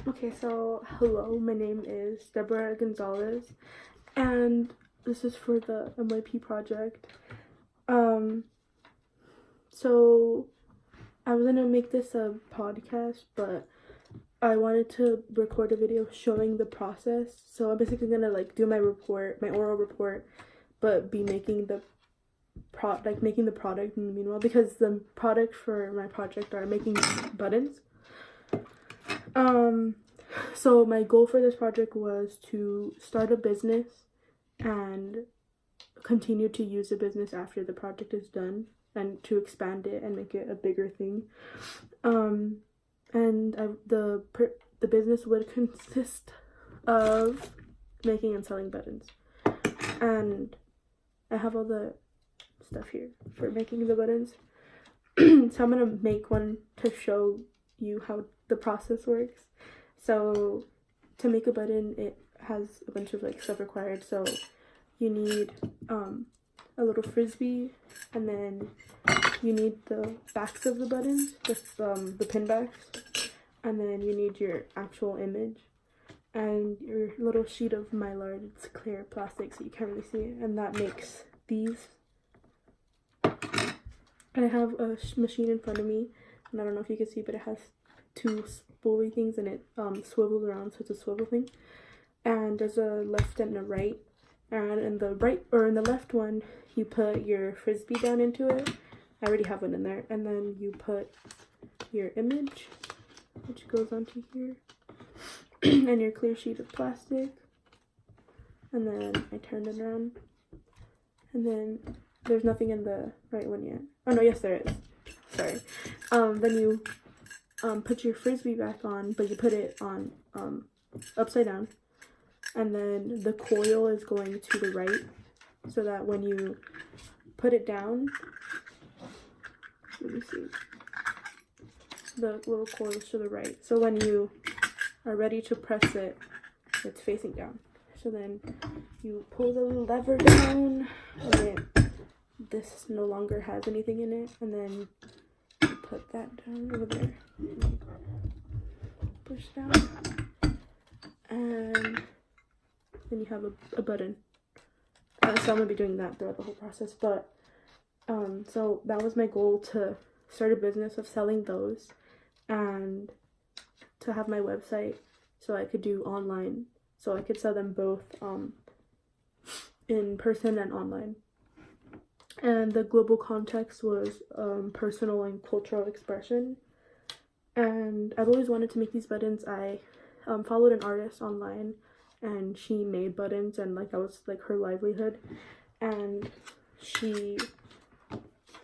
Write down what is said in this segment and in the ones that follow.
Okay, so hello, my name is Debrah Gonzalez, and this is for the MYP project. So I was gonna make this a podcast, but I wanted to record a video showing the process. So I'm basically gonna like do my oral report, but be making the making the product in the meanwhile, because the product for my project are making buttons. So my goal for this project was to start a business and continue to use the business after the project is done, and to expand it and make it a bigger thing. The business would consist of making and selling buttons, and I have all the stuff here for making the buttons. So I'm gonna make one to show you how the process works. So to make a button, it has a bunch of like stuff required. So you need a little frisbee, and then you need the backs of the buttons, just the pin backs, and then you need your actual image and your little sheet of mylar. It's clear plastic so you can't really see it, and that makes these. I have a machine in front of me, and I don't know if you can see, but it has two spoolie things, and it swivels around, so it's a swivel thing. And there's a left and a right, and in the left one you put your frisbee down into it. I already have one in there, and then you put your image, which goes onto here, and your clear sheet of plastic, and then I turn it around, and then there's nothing in the right one yet. Oh no, yes there is. Sorry. Then you put your frisbee back on, but you put it on upside down, and then the coil is going to the right, so that when you put it down, let me see, the little coil is to the right, so when you are ready to press it, it's facing down. So then you pull the lever down, and this no longer has anything in it, and then you put that down over there, push down, and then you have a button. So I'm gonna be doing that throughout the whole process, but so that was my goal, to start a business of selling those, and to have my website so I could do online, so I could sell them both in person and online. And the global context was personal and cultural expression. And I've always wanted to make these buttons. I followed an artist online, and she made buttons, and like that was like her livelihood. And she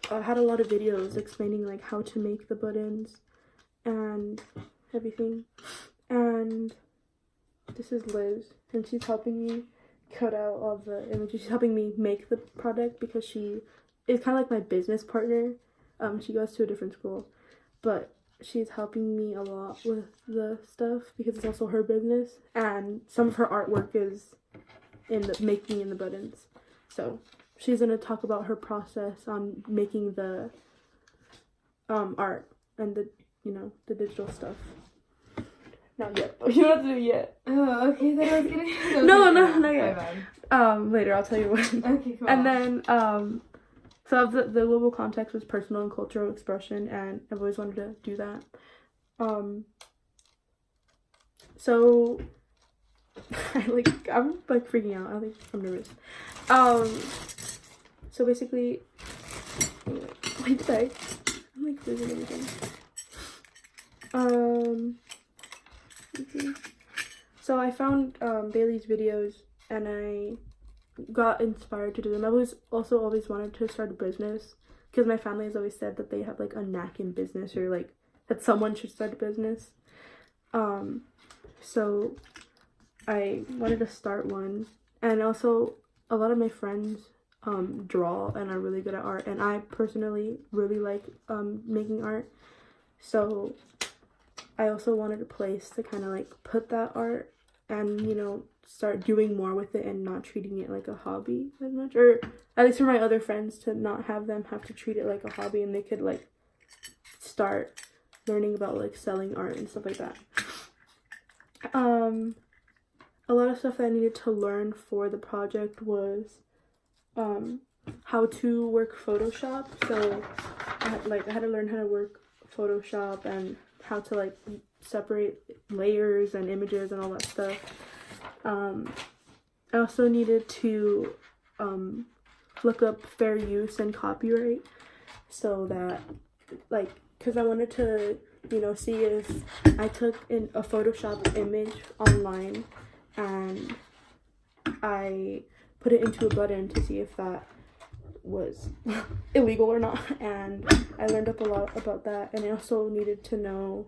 had a lot of videos explaining like how to make the buttons and everything. And this is Liz, and she's helping me cut out all the images. She's helping me make the product, because she is kind of like my business partner. She goes to a different school, but she's helping me a lot with the stuff, because it's also her business, and some of her artwork is in the making the buttons. So she's gonna talk about her process on making the art and the the digital stuff. Not yet. You don't have to do it yet. Oh, okay. Then I was gonna. No, not yet. Later, I'll tell you when. Okay, cool. And then, so the global context was personal and cultural expression, and I've always wanted to do that. So I'm like freaking out. I'm nervous. So basically, wait, I'm like losing everything. So I found Bailey's videos, and I got inspired to do them. I was also always wanted to start a business, because my family has always said that they have like a knack in business, or like that someone should start a business. So I wanted to start one, and also a lot of my friends draw and are really good at art, and I personally really like making art. So I also wanted a place to kind of like put that art and start doing more with it, and not treating it like a hobby as much, or at least for my other friends, to not have them have to treat it like a hobby, and they could like start learning about like selling art and stuff like that. A lot of stuff that I needed to learn for the project was how to work Photoshop. So I had to learn how to work Photoshop and how to like separate layers and images and all that stuff. I also needed to look up fair use and copyright, so that like, because I wanted to, see if I took in a Photoshop image online and I put it into a button to see if that was illegal or not. And I learned up a lot about that, and I also needed to know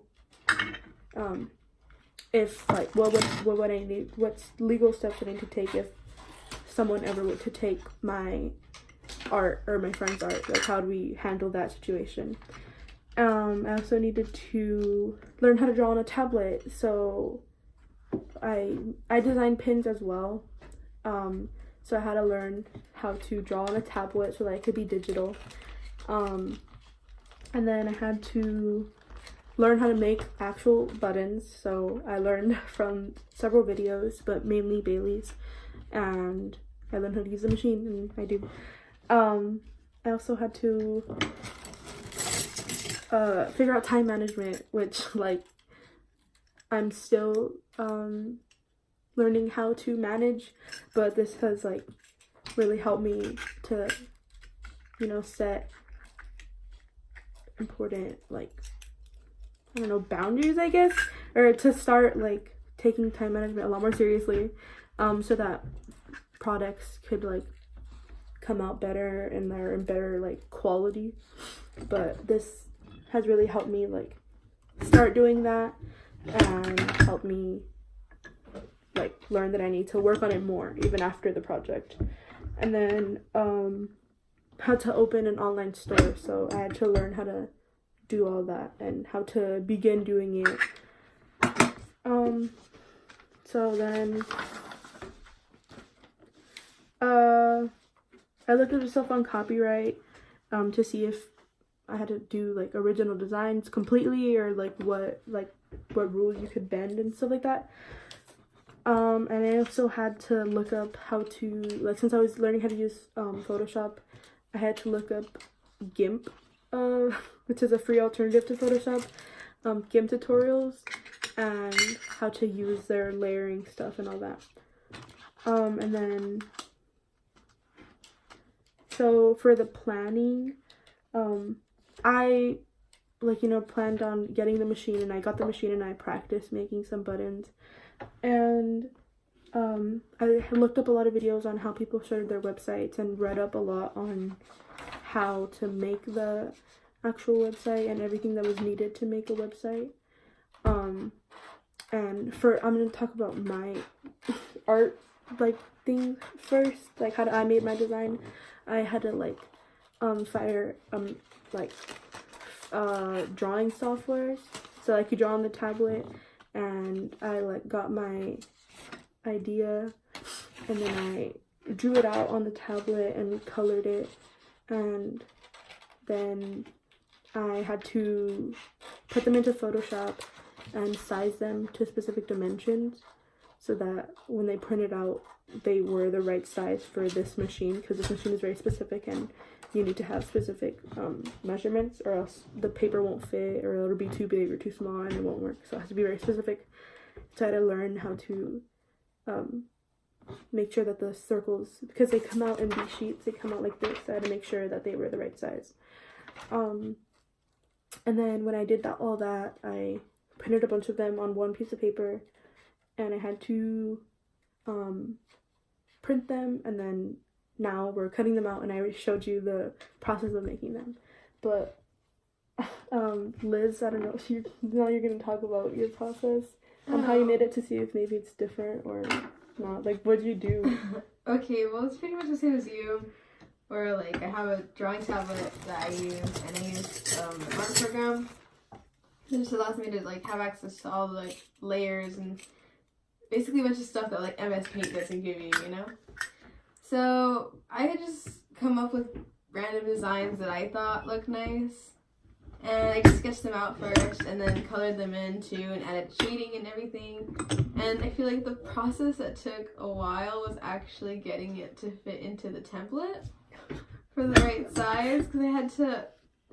if like what I need, what legal steps I need to take if someone ever were to take my art or my friend's art, like how do we handle that situation. I also needed to learn how to draw on a tablet, so I designed pins as well, so I had to learn how to draw on a tablet so that it could be digital, and then I had to learn how to make actual buttons, so I learned from several videos, but mainly Bailey's, and I learned how to use the machine, and I do. I also had to figure out time management, which like I'm still learning how to manage, but this has like really helped me to set important like boundaries, I guess, or to start like taking time management a lot more seriously, so that products could like come out better and they're in better like quality. But this has really helped me like start doing that and help me like learn that I need to work on it more even after the project. And then how to open an online store, so I had to learn how to do all that and how to begin doing it. So then I looked up stuff on copyright to see if I had to do like original designs completely, or like what rules you could bend and stuff like that. And I also had to look up how to, like, since I was learning how to use Photoshop, I had to look up GIMP, which is a free alternative to Photoshop, GIMP tutorials, and how to use their layering stuff and all that. And then, so for the planning, I planned on getting the machine, and I got the machine and I practiced making some buttons. And I looked up a lot of videos on how people started their websites and read up a lot on how to make the actual website and everything that was needed to make a website. And I'm going to talk about my art thing first, like how I made my design. I had to fire drawing softwares so I could draw on the tablet, and I got my idea and then I drew it out on the tablet and colored it, and then I had to put them into Photoshop and size them to specific dimensions so that when they printed out they were the right size for this machine, because this machine is very specific and you need to have specific measurements, or else the paper won't fit, or it'll be too big or too small and it won't work. So it has to be very specific. So I had to learn how to make sure that the circles, because they come out in these sheets, they come out like this, so I had to make sure that they were the right size. And then when I did all that, I printed a bunch of them on one piece of paper, and I had to print them, and then now we're cutting them out, and I already showed you the process of making them. But Liz, I don't know, now you're going to talk about your process on how you made it, to see if maybe it's different or not. Like, what'd you do? Okay, well, it's pretty much the same as you, where I have a drawing tablet that I use, and I use an art program. It just allows me to have access to all the layers and basically a bunch of stuff that MS Paint doesn't give you, you know? So I had just come up with random designs that I thought looked nice, And I just sketched them out first and then colored them in too and added shading and everything. And I feel like the process that took a while was actually getting it to fit into the template for the right size, because I had to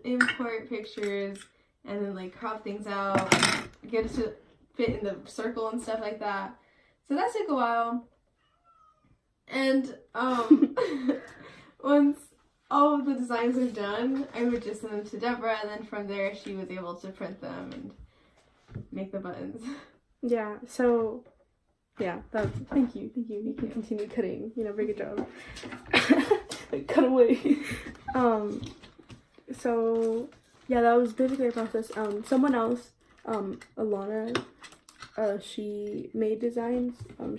import pictures and then like crop things out, get it to fit in the circle and stuff like that. So that took a while. And once all of the designs are done, I would just send them to Debrah, and then from there she was able to print them and make the buttons. Yeah, so yeah, thank you. You can continue cutting, very good job. Cut away. So yeah, that was basically a process. Someone else, Alana, she made designs. She